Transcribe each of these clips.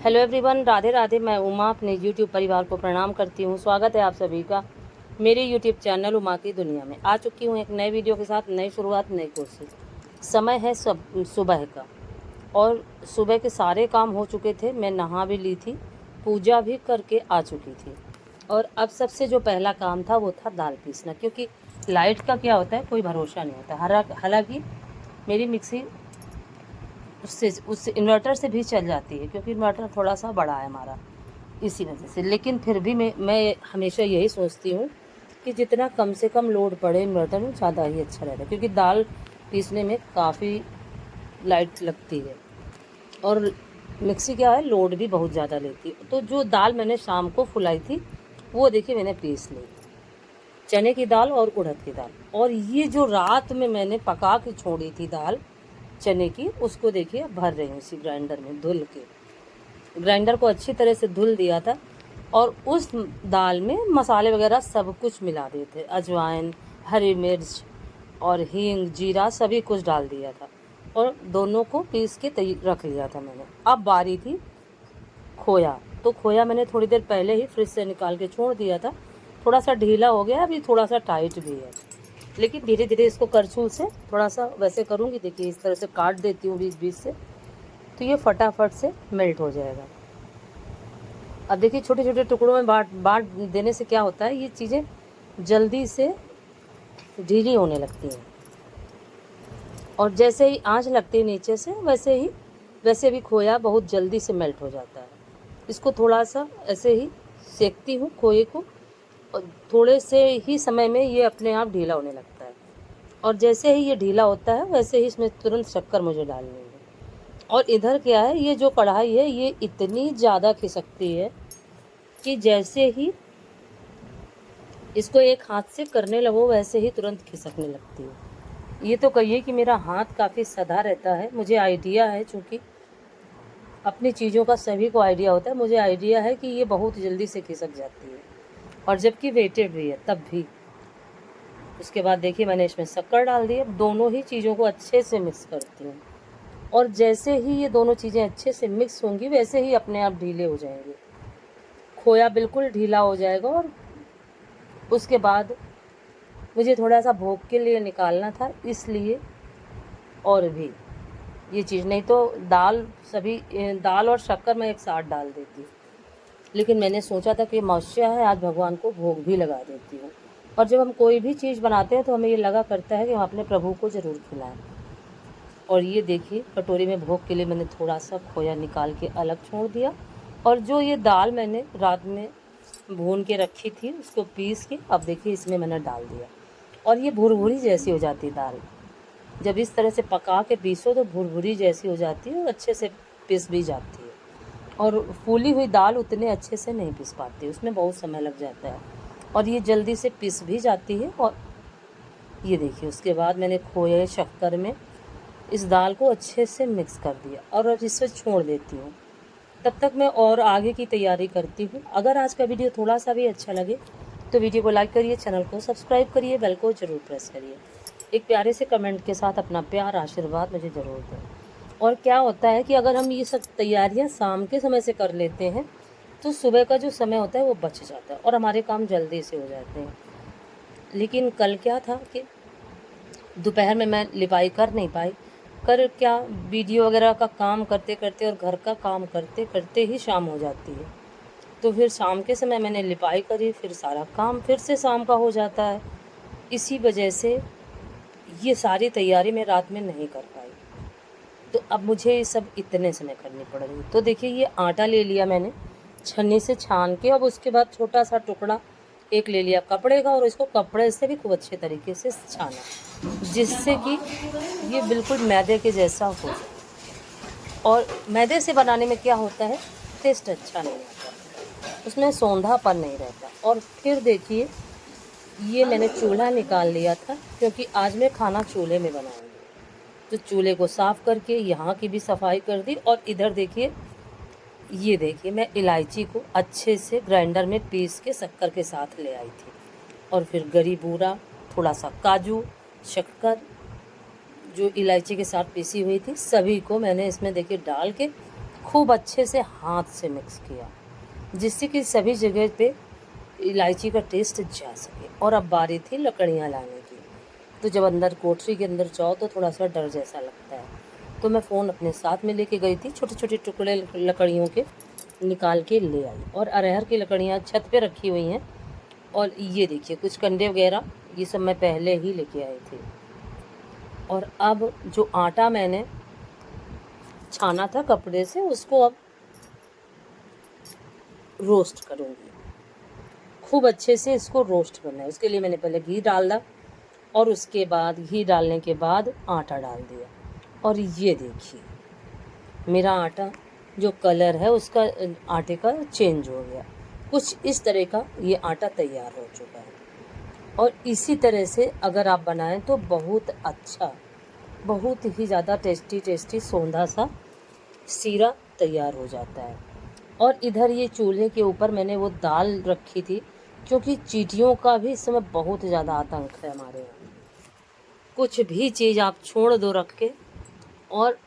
Hello everyone, Radhe Radhe. मैं उमा अपने YouTube परिवार को प्रणाम करती हूँ। स्वागत है आप सभी का मेरे यूट्यूब चैनल उमा की दुनिया में। आ चुकी हूँ एक नए वीडियो के साथ, नई शुरुआत, नई कोशिश। समय है सुबह का, और सुबह के सारे काम हो चुके थे। मैं नहा भी ली थी, पूजा भी करके आ चुकी थी। और अब सबसे जो पहला काम था वो था दाल पीसना, क्योंकि लाइट का क्या होता है कोई भरोसा नहीं होता। हालांकि मेरी मिक्सी उससे इन्वर्टर से भी चल जाती है, क्योंकि इन्वर्टर थोड़ा सा बड़ा है हमारा, इसी वजह से। लेकिन फिर भी मैं हमेशा यही सोचती हूँ कि जितना कम से कम लोड पड़े इन्वर्टर में, ज़्यादा ही अच्छा रहता है, क्योंकि दाल पीसने में काफ़ी लाइट लगती है और मिक्सी क्या है, लोड भी बहुत ज़्यादा लेती है। तो जो दाल मैंने शाम को फुलाई थी वो देखिए मैंने पीस ली, चने की दाल और उड़द की दाल। और ये जो रात में मैंने पका के छोड़ी थी दाल चने की, उसको देखिए भर रही हूँ इसी ग्राइंडर में धुल के। ग्राइंडर को अच्छी तरह से धुल दिया था और उस दाल में मसाले वगैरह सब कुछ मिला दिए थे। अजवाइन, हरी मिर्च और हींग, जीरा सभी कुछ डाल दिया था और दोनों को पीस के रख लिया था मैंने। अब बारी थी खोया। तो खोया मैंने थोड़ी देर पहले ही फ्रिज से निकाल के छोड़ दिया था। थोड़ा सा ढीला हो गया, अभी थोड़ा सा टाइट भी है, लेकिन धीरे धीरे इसको करछुल से थोड़ा सा वैसे करूँगी। देखिए इस तरह से काट देती हूँ बीच बीच से, तो ये फटाफट से मेल्ट हो जाएगा। अब देखिए छोटे छोटे टुकड़ों में बांट देने से क्या होता है, ये चीज़ें जल्दी से ढीली होने लगती हैं। और जैसे ही आंच लगती है नीचे से, वैसे भी खोया बहुत जल्दी से मेल्ट हो जाता है। इसको थोड़ा सा ऐसे ही सेकती हूँ खोए को, और थोड़े से ही समय में ये अपने आप ढीला होने लगता है। और जैसे ही ये ढीला होता है वैसे ही इसमें तुरंत शक्कर मुझे डालनी है। और इधर क्या है, ये जो कढ़ाई है ये इतनी ज़्यादा खिसकती है कि जैसे ही इसको एक हाथ से करने लगो वैसे ही तुरंत खिसकने लगती है। ये तो कहिए कि मेरा हाथ काफ़ी सधा रहता है। मुझे आइडिया है, चूँकि अपनी चीज़ों का सभी को आइडिया होता है, मुझे आइडिया है कि ये बहुत जल्दी से खिसक जाती है, और जबकि वेटेड भी है तब भी। उसके बाद देखिए मैंने इसमें शक्कर डाल दी। अब दोनों ही चीज़ों को अच्छे से मिक्स करती हूँ, और जैसे ही ये दोनों चीज़ें अच्छे से मिक्स होंगी वैसे ही अपने आप ढीले हो जाएंगे। खोया बिल्कुल ढीला हो जाएगा। और उसके बाद मुझे थोड़ा सा भोग के लिए निकालना था, इसलिए और भी ये चीज़, नहीं तो दाल और शक्कर मैं एक साथ डाल देती, लेकिन मैंने सोचा था कि मौस्या है, आज भगवान को भोग भी लगा देती हूँ। और जब हम कोई भी चीज़ बनाते हैं तो हमें ये लगा करता है कि हम अपने प्रभु को ज़रूर खिलाएं। और ये देखिए कटोरी में भोग के लिए मैंने थोड़ा सा खोया निकाल के अलग छोड़ दिया, और जो ये दाल मैंने रात में भून के रखी थी उसको पीस के अब देखिए इसमें मैंने डाल दिया। और ये भुरभुरी जैसी हो जाती है दाल, जब इस तरह से पका के पीसो तो भुरभुरी जैसी हो जाती है और अच्छे से पिस भी जाती है। और फूली हुई दाल उतने अच्छे से नहीं पिस पाती, उसमें बहुत समय लग जाता है, और ये जल्दी से पिस भी जाती है। और ये देखिए उसके बाद मैंने खोए शक्कर में इस दाल को अच्छे से मिक्स कर दिया, और अब इसे छोड़ देती हूँ। तब तक मैं और आगे की तैयारी करती हूँ। अगर आज का वीडियो थोड़ा सा भी अच्छा लगे तो वीडियो को लाइक करिए, चैनल को सब्सक्राइब करिए, बेल को ज़रूर प्रेस करिए। एक प्यारे से कमेंट के साथ अपना प्यार आशीर्वाद मुझे ज़रूर दें। और क्या होता है कि अगर हम ये सब तैयारियाँ शाम के समय से कर लेते हैं तो सुबह का जो समय होता है वो बच जाता है और हमारे काम जल्दी से हो जाते हैं। लेकिन कल क्या था कि दोपहर में मैं लिपाई कर नहीं पाई। क्या, वीडियो वगैरह का काम करते करते और घर का काम करते करते ही शाम हो जाती है। तो फिर शाम के समय मैंने लिपाई करी, फिर सारा काम फिर से शाम का हो जाता है। इसी वजह से ये सारी तैयारी मैं रात में नहीं कर पाई, तो अब मुझे ये सब इतने समय करनी पड़ रही। तो देखिए ये आटा ले लिया मैंने छन्नी से छान के। अब उसके बाद छोटा सा टुकड़ा एक ले लिया कपड़े का, और इसको कपड़े से भी खूब अच्छे तरीके से छाना, जिससे कि ये बिल्कुल मैदे के जैसा हो जाए। और मैदे से बनाने में क्या होता है, टेस्ट अच्छा नहीं आता, उसमें सौंधापन नहीं रहता। और फिर देखिए ये मैंने चूल्हा निकाल लिया था, क्योंकि आज मैं खाना चूल्हे में बनाऊंगी। तो चूल्हे को साफ़ करके यहाँ की भी सफाई कर दी। और इधर देखिए, ये देखिए मैं इलायची को अच्छे से ग्राइंडर में पीस के शक्कर के साथ ले आई थी, और फिर गरी बूरा, थोड़ा सा काजू, शक्कर जो इलायची के साथ पीसी हुई थी, सभी को मैंने इसमें देखिए डाल के खूब अच्छे से हाथ से मिक्स किया, जिससे कि सभी जगह पे इलायची का टेस्ट जा सके। और अब बारी थी लकड़ियाँ लाने की। तो जब अंदर कोठरी के अंदर जाओ तो थोड़ा सा डर जैसा लगता है, तो मैं फ़ोन अपने साथ में लेके गई थी। छोटे छोटे टुकड़े लकड़ियों के निकाल के ले आई, और अरहर की लकड़ियाँ छत पे रखी हुई हैं। और ये देखिए कुछ कंडे वगैरह ये सब मैं पहले ही लेके आई थी। और अब जो आटा मैंने छाना था कपड़े से, उसको अब रोस्ट करूँगी। खूब अच्छे से इसको रोस्ट करना है। उसके लिए मैंने पहले घी डाला, और उसके बाद घी डालने के बाद आटा डाल दिया। और ये देखिए मेरा आटा जो कलर है उसका आटे का चेंज हो गया। कुछ इस तरह का ये आटा तैयार हो चुका है। और इसी तरह से अगर आप बनाएं तो बहुत अच्छा, बहुत ही ज़्यादा टेस्टी सौंधा सा सीरा तैयार हो जाता है। और इधर ये चूल्हे के ऊपर मैंने वो दाल रखी थी, क्योंकि चींटियों का भी इस समय बहुत ज़्यादा आतंक है हमारे यहाँ। कुछ भी चीज़ आप छोड़ दो रख के, और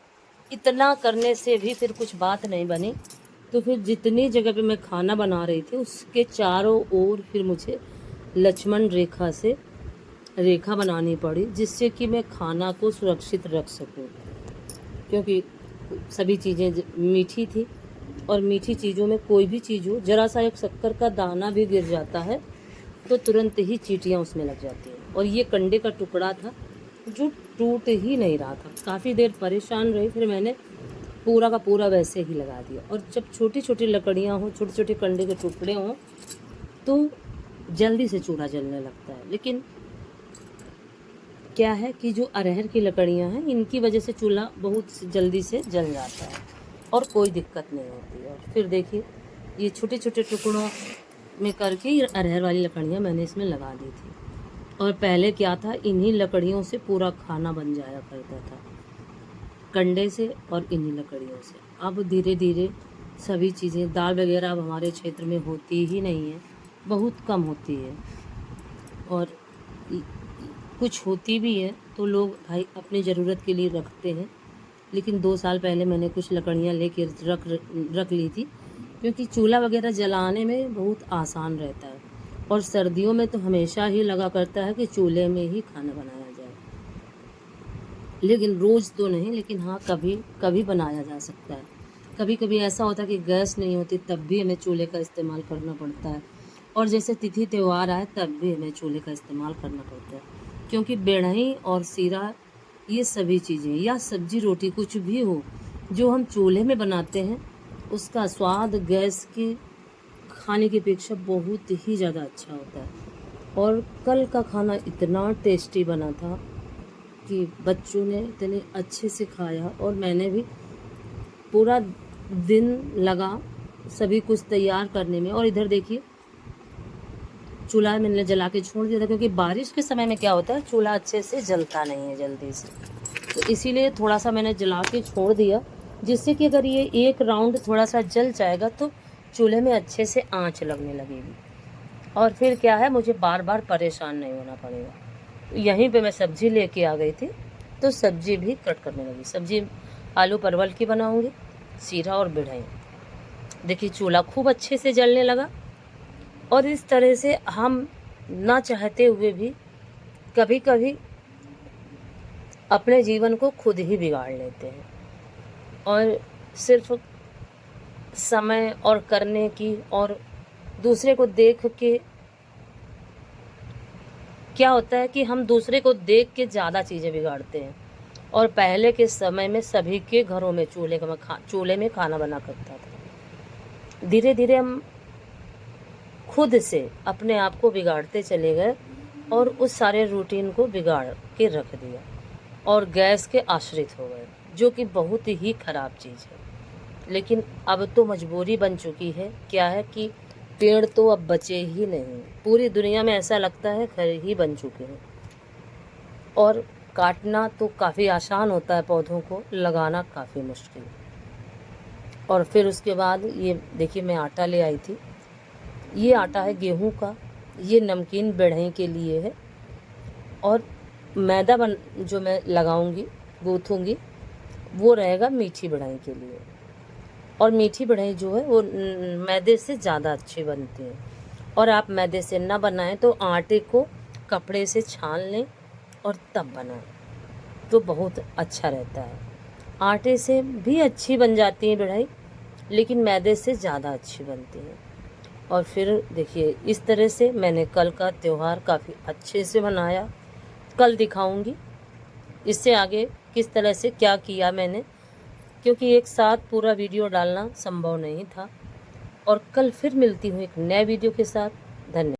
इतना करने से भी फिर कुछ बात नहीं बनी। तो फिर जितनी जगह पे मैं खाना बना रही थी उसके चारों ओर फिर मुझे लक्ष्मण रेखा से रेखा बनानी पड़ी, जिससे कि मैं खाना को सुरक्षित रख सकूं। क्योंकि सभी चीज़ें मीठी थी, और मीठी चीज़ों में कोई भी चीज़ हो, ज़रा सा एक शक्कर का दाना भी गिर जाता है तो तुरंत ही चींटियाँ उसमें लग जाती हैं। और ये कंडे का टुकड़ा था जो टूट ही नहीं रहा था। काफ़ी देर परेशान रही, फिर मैंने पूरा का पूरा वैसे ही लगा दिया। और जब छोटी छोटी लकड़ियाँ हों, छोटे छोटे कंडे के टुकड़े हों, तो जल्दी से चूल्हा जलने लगता है। लेकिन क्या है कि जो अरहर की लकड़ियाँ हैं, इनकी वजह से चूल्हा बहुत जल्दी से जल जाता है और कोई दिक्कत नहीं होती है। और फिर देखिए ये छोटे छोटे टुकड़ों में करके ये अरहर वाली लकड़ियाँ मैंने इसमें लगा दी थी। और पहले क्या था, इन्हीं लकड़ियों से पूरा खाना बन जाया करता था, कंडे से और इन्हीं लकड़ियों से। अब धीरे धीरे सभी चीज़ें, दाल वगैरह अब हमारे क्षेत्र में होती ही नहीं है, बहुत कम होती है। और कुछ होती भी है तो लोग भाई अपनी ज़रूरत के लिए रखते हैं। लेकिन 2 साल पहले मैंने कुछ लकड़ियाँ लेके रख ली थी, क्योंकि चूल्हा वगैरह जलाने में बहुत आसान रहता है। और सर्दियों में तो हमेशा ही लगा करता है कि चूल्हे में ही खाना बनाया जाए, लेकिन रोज़ तो नहीं, लेकिन हाँ कभी कभी बनाया जा सकता है। कभी कभी ऐसा होता है कि गैस नहीं होती, तब भी हमें चूल्हे का इस्तेमाल करना पड़ता है। और जैसे तिथि त्यौहार आए तब भी हमें चूल्हे का इस्तेमाल करना पड़ता है, क्योंकि बेढ़ई और सीरा, ये सभी चीज़ें या सब्जी रोटी कुछ भी हो जो हम चूल्हे में बनाते हैं, उसका स्वाद गैस के खाने की अपेक्षा बहुत ही ज़्यादा अच्छा होता है। और कल का खाना इतना टेस्टी बना था कि बच्चों ने इतने अच्छे से खाया, और मैंने भी पूरा दिन लगा सभी कुछ तैयार करने में। और इधर देखिए चूल्हा मैंने जला के छोड़ दिया था, क्योंकि बारिश के समय में क्या होता है, चूल्हा अच्छे से जलता नहीं है जल्दी से, तो इसीलिए थोड़ा सा मैंने जला के छोड़ दिया, जिससे कि अगर ये एक राउंड थोड़ा सा जल जाएगा तो चूल्हे में अच्छे से आंच लगने लगेगी। और फिर क्या है, मुझे बार बार परेशान नहीं होना पड़ेगा। यहीं पे मैं सब्ज़ी लेके आ गई थी, तो सब्ज़ी भी कट करने लगी। सब्ज़ी आलू परवल की बनाऊंगी, सीरा और बिढ़ई। देखिए चूल्हा खूब अच्छे से जलने लगा। और इस तरह से हम ना चाहते हुए भी कभी कभी अपने जीवन को खुद ही बिगाड़ लेते हैं, और सिर्फ समय और करने की और दूसरे को देख के क्या होता है कि हम दूसरे को देख के ज़्यादा चीज़ें बिगाड़ते हैं। और पहले के समय में सभी के घरों में चूल्हे में खाना बना करता था। धीरे धीरे हम खुद से अपने आप को बिगाड़ते चले गए, और उस सारे रूटीन को बिगाड़ के रख दिया, और गैस के आश्रित हो गए, जो कि बहुत ही ख़राब चीज़ है। लेकिन अब तो मजबूरी बन चुकी है। क्या है कि पेड़ तो अब बचे ही नहीं, पूरी दुनिया में ऐसा लगता है घर ही बन चुके हैं। और काटना तो काफ़ी आसान होता है, पौधों को लगाना काफ़ी मुश्किल। और फिर उसके बाद ये देखिए मैं आटा ले आई थी। ये आटा है गेहूं का, ये नमकीन बेढ़ई के लिए है। और मैदा जो मैं लगाऊंगी, गूँथूंगी, वो रहेगा मीठी बेढ़ई के लिए। और मीठी बढ़ई जो है वो मैदे से ज़्यादा अच्छी बनती है। और आप मैदे से ना बनाएं तो आटे को कपड़े से छान लें और तब बनाएं तो बहुत अच्छा रहता है। आटे से भी अच्छी बन जाती है बढ़ई, लेकिन मैदे से ज़्यादा अच्छी बनती है। और फिर देखिए इस तरह से मैंने कल का त्यौहार काफ़ी अच्छे से मनाया। कल दिखाऊंगी इससे आगे किस तरह से क्या किया मैंने, क्योंकि एक साथ पूरा वीडियो डालना संभव नहीं था। और कल फिर मिलती हूँ एक नए वीडियो के साथ। धन्यवाद।